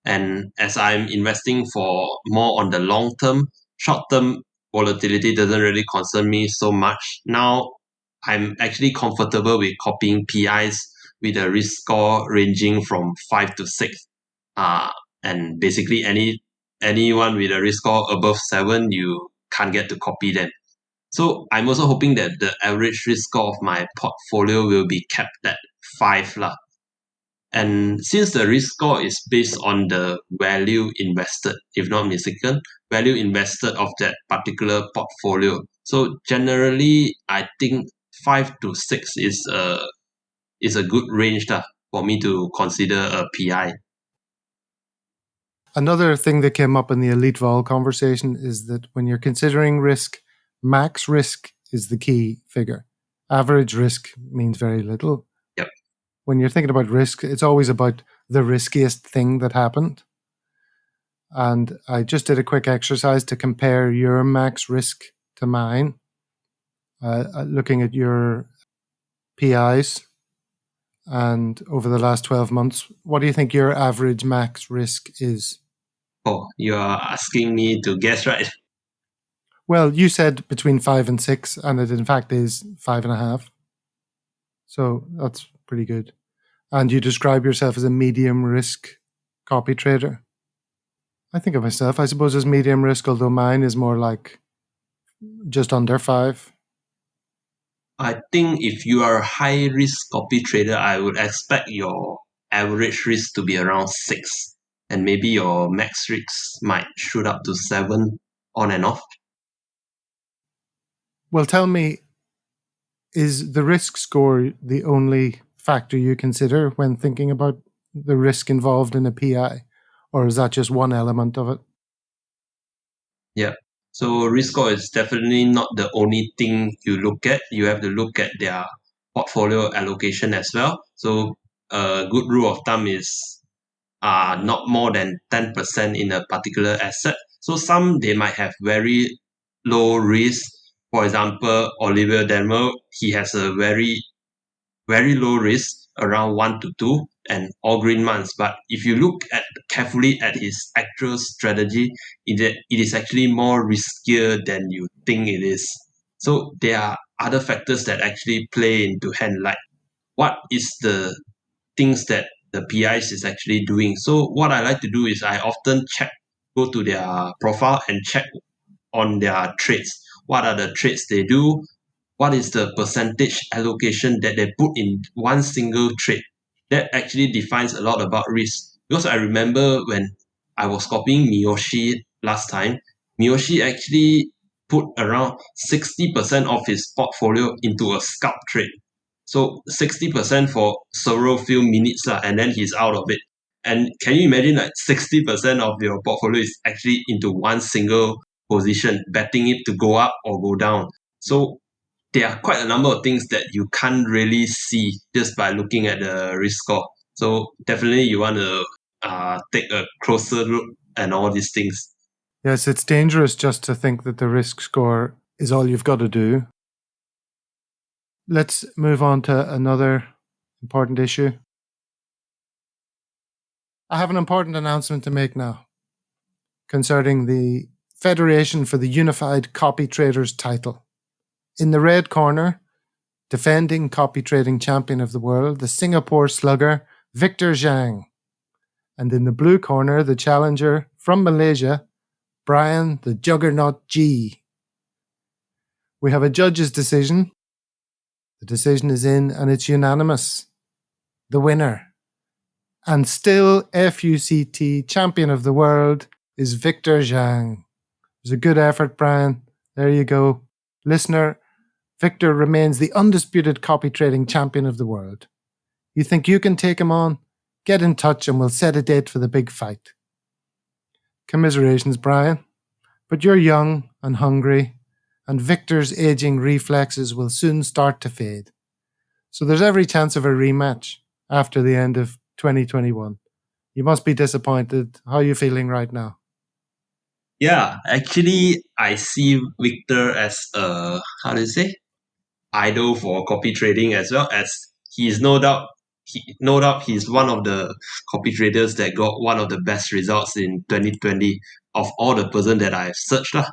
Speaker 2: And as I'm investing for more on the long term, short term volatility doesn't really concern me so much. Now I'm actually comfortable with copying PIs with a risk score ranging from 5 to 6. Uh, and basically anyone with a risk score above 7, you can't get to copy them. So I'm also hoping that the average risk score of my portfolio will be kept at 5 lah. And since the risk score is based on the value invested, if not mistaken, value invested of that particular portfolio. So generally, I think 5 to 6 is a good range for me to consider a PI.
Speaker 1: Another thing that came up in the Elite Vol conversation is that when you're considering risk, max risk is the key figure. Average risk means very little.
Speaker 2: Yep.
Speaker 1: When you're thinking about risk, it's always about the riskiest thing that happened. And I just did a quick exercise to compare your max risk to mine, looking at your PIs. And over the last 12 months, what do you think your average max risk is?
Speaker 2: Oh, you are asking me to guess, right?
Speaker 1: Well, you said between 5 and 6, and it in fact is 5.5. So that's pretty good. And you describe yourself as a medium risk copy trader. I think of myself, I suppose, as medium risk, although mine is more like just under 5.
Speaker 2: I think if you are a high risk copy trader, I would expect your average risk to be around 6. And maybe your max risk might shoot up to 7 on and off.
Speaker 1: Well, tell me, is the risk score the only factor you consider when thinking about the risk involved in a PI? Or is that just one element of it?
Speaker 2: Yeah. So risk score is definitely not the only thing you look at. You have to look at their portfolio allocation as well. So a good rule of thumb is not more than 10% in a particular asset. So some they might have very low risk. For example, Oliver Demel, he has a very low risk, around 1 to 2, and all green months. But if you look at carefully at his actual strategy, it is actually more riskier than you think it is. So there are other factors that actually play into hand, like what is the things that the PIs is actually doing. So what I like to do is I often go to their profile and check on their trades. What are the trades they do? What is the percentage allocation that they put in one single trade? That actually defines a lot about risk. Because I remember when I was copying Miyoshi last time, Miyoshi actually put around 60% of his portfolio into a scalp trade. So 60% for several few minutes and then he's out of it. And can you imagine like 60% of your portfolio is actually into one single position, betting it to go up or go down? So there are quite a number of things that you can't really see just by looking at the risk score. So definitely you want to take a closer look at all these things.
Speaker 1: Yes, it's dangerous just to think that the risk score is all you've got to do. Let's move on to another important issue. I have an important announcement to make now concerning the Federation for the Unified Copytraders title. In the red corner, defending copy trading champion of the world, the Singapore slugger Victor Zhang. And in the blue corner, the challenger from Malaysia, Bryan the Juggernaut Jee. We have a judge's decision. The decision is in and it's unanimous. The winner, and still FUCT champion of the world, is Victor Zhang. It was a good effort, Bryan. There you go. Listener, Victor remains the undisputed copy trading champion of the world. You think you can take him on? Get in touch and we'll set a date for the big fight. Commiserations, Bryan. But you're young and hungry, and Victor's aging reflexes will soon start to fade. So there's every chance of a rematch after the end of 2021. You must be disappointed. How are you feeling right now?
Speaker 2: Yeah, actually, I see Victor as a, how do you say, idol for copy trading, as well as he is no doubt he's one of the copy traders that got one of the best results in 2020 of all the person that I've searched lah.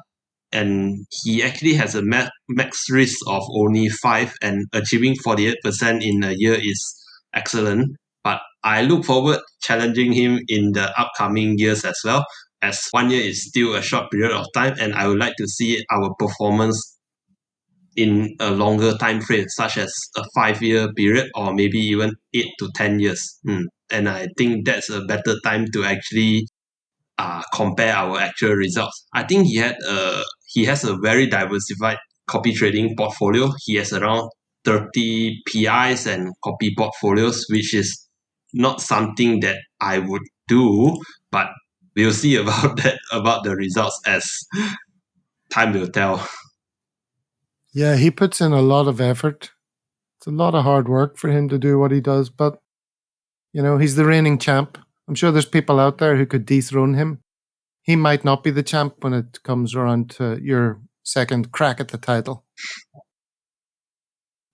Speaker 2: And he actually has a max risk of only 5, and achieving 48% in a year is excellent. But I look forward challenging him in the upcoming years as well, as 1 year is still a short period of time, and I would like to see our performance in a longer time frame, such as a 5 year period or maybe even 8 to 10 years. And I think that's a better time to actually compare our actual results. I think he has a very diversified copy trading portfolio. He has around 30 PIs and copy portfolios, which is not something that I would do, but we'll see about that, about the results as time will tell.
Speaker 1: Yeah, he puts in a lot of effort. It's a lot of hard work for him to do what he does, but he's the reigning champ. I'm sure there's people out there who could dethrone him. He might not be the champ when it comes around to your second crack at the title.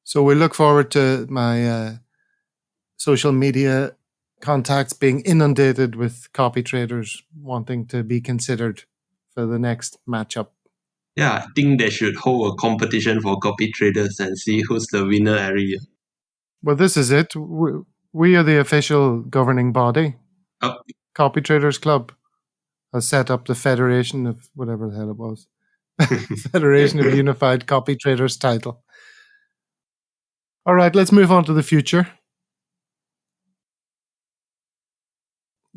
Speaker 1: So we look forward to my social media contacts being inundated with copy traders wanting to be considered for the next matchup.
Speaker 2: Yeah, I think they should hold a competition for copy traders and see who's the winner every year.
Speaker 1: Well, this is it. We are the official governing body.
Speaker 2: Oh.
Speaker 1: Copy Traders Club has set up the Federation of whatever the hell it was. Federation of Unified Copy Traders title. All right, let's move on to the future.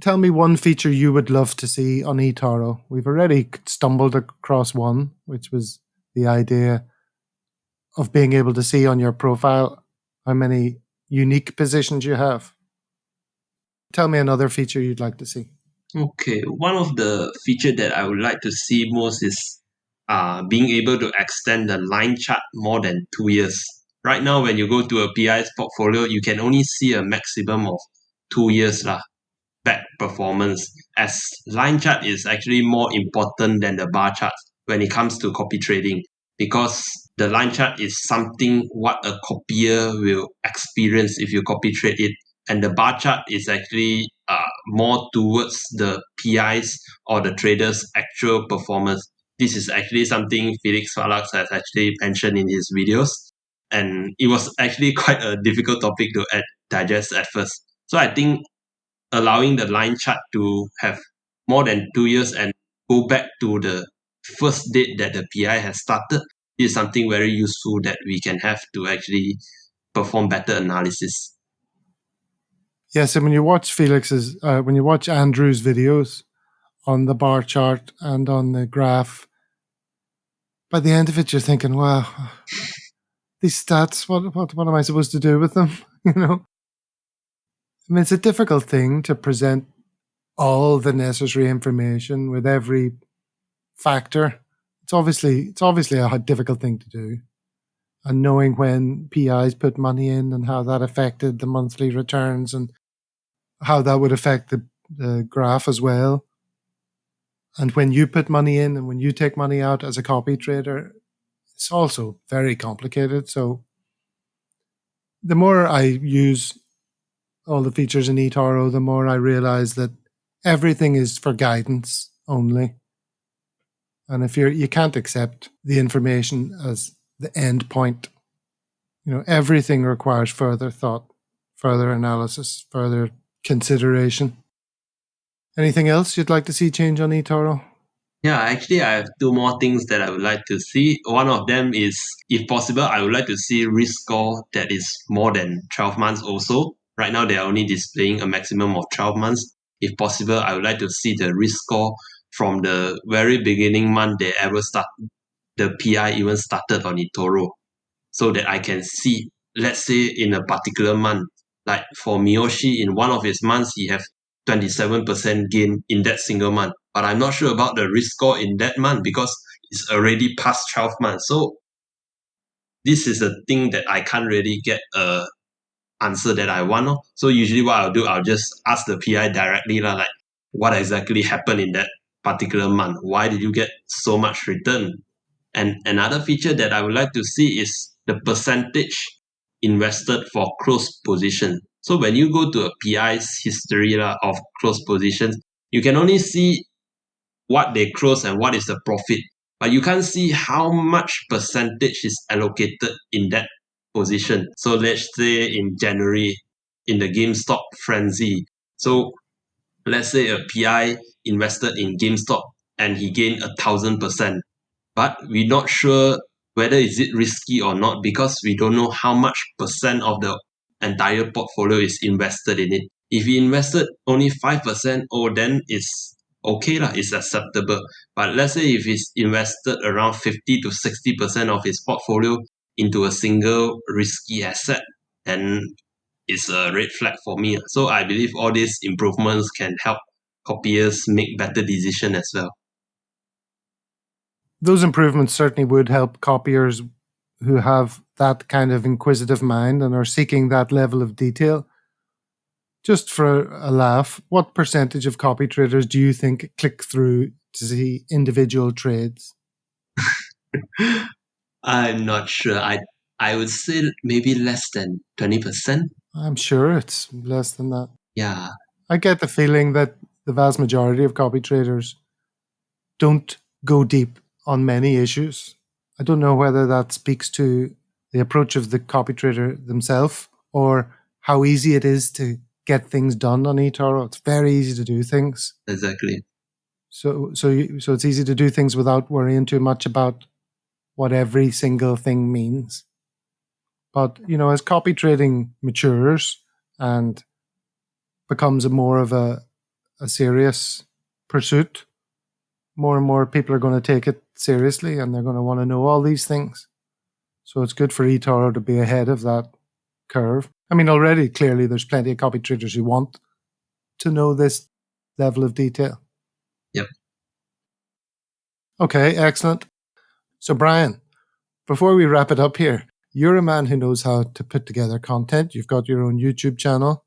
Speaker 1: Tell me one feature you would love to see on eToro. We've already stumbled across one, which was the idea of being able to see on your profile how many unique positions you have. Tell me another feature you'd like to see.
Speaker 2: Okay, one of the feature that I would like to see most is being able to extend the line chart more than 2 years. Right now, when you go to a PI's portfolio, you can only see a maximum of 2 years back performance, as line chart is actually more important than the bar chart when it comes to copy trading, because the line chart is something what a copier will experience if you copy trade it, and the bar chart is actually more towards the PIs or the traders' actual performance. This is actually something Felix Falax has actually mentioned in his videos, and it was actually quite a difficult topic to digest at first. So I think allowing the line chart to have more than 2 years and go back to the first date that the PI has started is something very useful that we can have to actually perform better analysis.
Speaker 1: Yes, and when you watch when you watch Andrew's videos on the bar chart and on the graph, by the end of it, you're thinking, wow, these stats, what am I supposed to do with them? I mean, it's a difficult thing to present all the necessary information with every factor. It's obviously a difficult thing to do. And knowing when PIs put money in and how that affected the monthly returns and how that would affect the graph as well. And when you put money in and when you take money out as a copy trader, it's also very complicated. So the more I use all the features in eToro, the more I realize that everything is for guidance only. And if you can't accept the information as the end point, everything requires further thought, further analysis, further consideration. Anything else you'd like to see change on eToro?
Speaker 2: Yeah, actually, I have 2 more things that I would like to see. One of them is, if possible, I would like to see risk score that is more than 12 months also. Right now, they are only displaying a maximum of 12 months. If possible, I would like to see the risk score from the very beginning month they ever start, the PI even started on eToro, so that I can see, let's say in a particular month, like for Miyoshi, in one of his months, he have 27% gain in that single month. But I'm not sure about the risk score in that month because it's already past 12 months. So this is a thing that I can't really get a answer that I want. So usually what I'll do, I'll just ask the PI directly, like what exactly happened in that particular month? Why did you get so much return? And another feature that I would like to see is the percentage invested for close position. So when you go to a PI's history of close positions, you can only see what they close and what is the profit, but you can't see how much percentage is allocated in that position. So let's say in January, in the GameStop frenzy. So let's say a PI invested in GameStop and he gained 1,000%, but we're not sure whether is it risky or not because we don't know how much percent of the entire portfolio is invested in it. If he invested only 5%, oh, then it's okay lah, it's acceptable. But let's say if he's invested around 50 to 60% of his portfolio into a single risky asset, then it's a red flag for me. So I believe all these improvements can help copiers make better decisions as well.
Speaker 1: Those improvements certainly would help copiers who have that kind of inquisitive mind and are seeking that level of detail. Just for a laugh, what percentage of copy traders do you think click through to see individual trades?
Speaker 2: I'm not sure. I would say maybe less than 20%.
Speaker 1: I'm sure it's less than that.
Speaker 2: Yeah.
Speaker 1: I get the feeling that the vast majority of copy traders don't go deep on many issues. I don't know whether that speaks to the approach of the copy trader themselves or how easy it is to get things done on eToro. It's very easy to do things.
Speaker 2: Exactly.
Speaker 1: So it's easy to do things without worrying too much about what every single thing means. But, as copy trading matures and becomes more of a serious pursuit, more and more people are going to take it seriously and they're going to want to know all these things. So it's good for eToro to be ahead of that curve. I mean, already clearly there's plenty of copy traders who want to know this level of detail.
Speaker 2: Yep.
Speaker 1: Okay, excellent. So Bryan, before we wrap it up here, you're a man who knows how to put together content. You've got your own YouTube channel.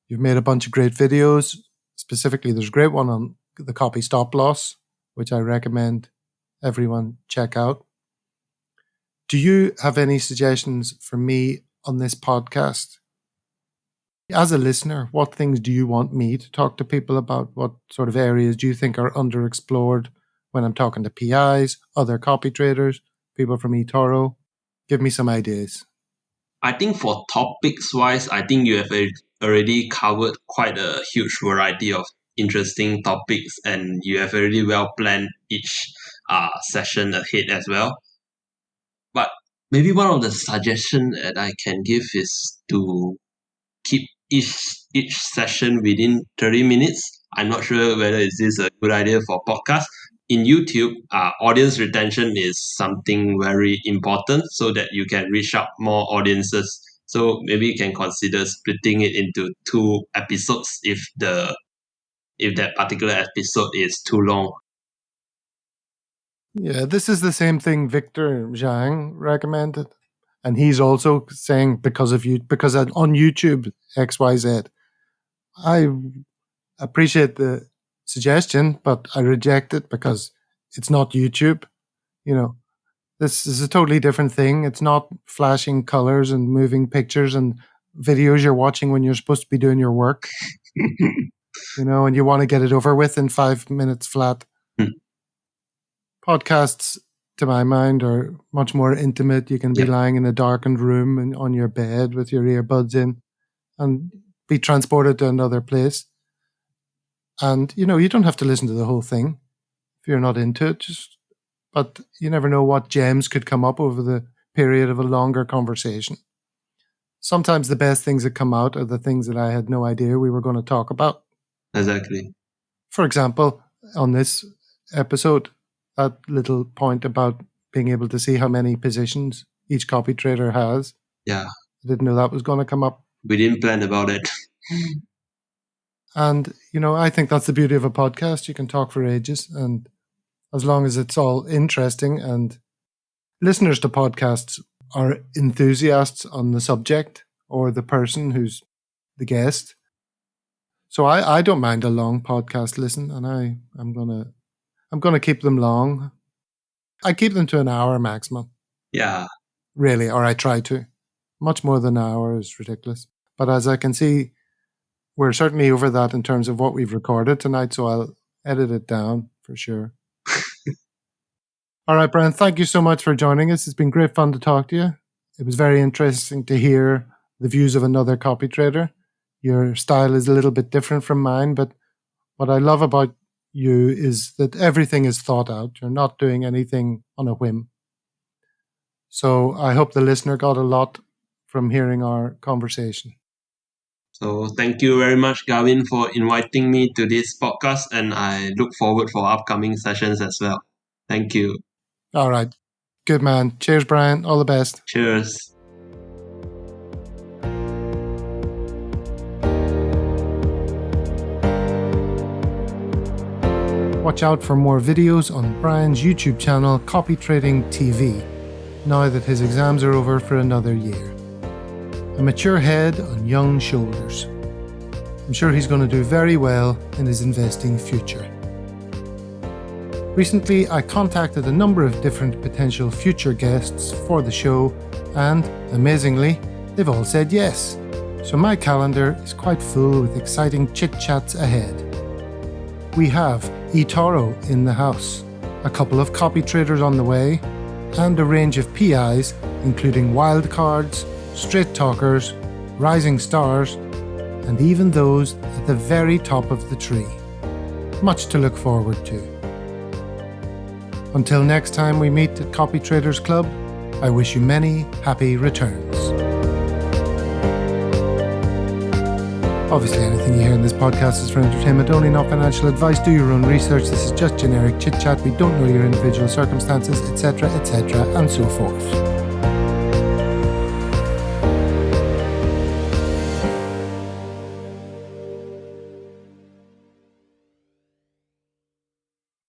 Speaker 1: You've made a bunch of great videos. Specifically, there's a great one on the copy stop loss, which I recommend everyone check out. Do you have any suggestions for me on this podcast? As a listener, what things do you want me to talk to people about? What sort of areas do you think are underexplored when I'm talking to PIs, other copy traders, people from eToro? Give me some ideas.
Speaker 2: I think for topics wise, I think you have already covered quite a huge variety of interesting topics and you have already well planned each session ahead as well. But maybe one of the suggestions that I can give is to keep each session within 30 minutes. I'm not sure whether is this a good idea for podcast. In YouTube, audience retention is something very important so that you can reach out more audiences. So maybe you can consider splitting it into 2 episodes if that particular episode is too long.
Speaker 1: Yeah, this is the same thing Victor Zhang recommended. And he's also saying because on YouTube, XYZ. I appreciate the suggestion, but I reject it because it's not YouTube. This is a totally different thing. It's not flashing colors and moving pictures and videos you're watching when you're supposed to be doing your work, and you want to get it over with in 5 minutes flat. Podcasts, to my mind, are much more intimate. You can be lying in a darkened room and on your bed with your earbuds in and be transported to another place. And, you don't have to listen to the whole thing if you're not into it. But you never know what gems could come up over the period of a longer conversation. Sometimes the best things that come out are the things that I had no idea we were going to talk about.
Speaker 2: Exactly.
Speaker 1: For example, on this episode, that little point about being able to see how many positions each copy trader has.
Speaker 2: Yeah.
Speaker 1: I didn't know that was going to come up.
Speaker 2: We didn't plan about it.
Speaker 1: And, I think that's the beauty of a podcast. You can talk for ages, and as long as it's all interesting, and listeners to podcasts are enthusiasts on the subject, or the person who's the guest. So I don't mind a long podcast listen, and I'm gonna keep them long. I keep them to an hour maximum.
Speaker 2: Yeah.
Speaker 1: Really, or I try to. Much more than an hour is ridiculous. But as I can see, we're certainly over that in terms of what we've recorded tonight, so I'll edit it down for sure. All right, Bryan, thank you so much for joining us. It's been great fun to talk to you. It was very interesting to hear the views of another copy trader. Your style is a little bit different from mine, but what I love about you is that everything is thought out. You're not doing anything on a whim. So I hope the listener got a lot from hearing our conversation.
Speaker 2: So thank you very much, Gavin, for inviting me to this podcast, and I look forward for upcoming sessions as well. Thank you.
Speaker 1: All right. Good man. Cheers, Bryan. All the best.
Speaker 2: Cheers.
Speaker 1: Watch out for more videos on Bryan's YouTube channel, Copytrading TV, now that his exams are over for another year. A mature head on young shoulders. I'm sure he's going to do very well in his investing future. Recently, I contacted a number of different potential future guests for the show, and, amazingly, they've all said yes. So my calendar is quite full with exciting chit-chats ahead. We have eToro in the house, a couple of copy traders on the way, and a range of PIs, including wildcards, straight talkers, rising stars, and even those at the very top of the tree. Much to look forward to. Until next time we meet at Copy Traders Club, I wish you many happy returns. Obviously, anything you hear in this podcast is for entertainment only, not financial advice. Do your own research. This is just generic chit-chat. We don't know your individual circumstances, etc., and so forth.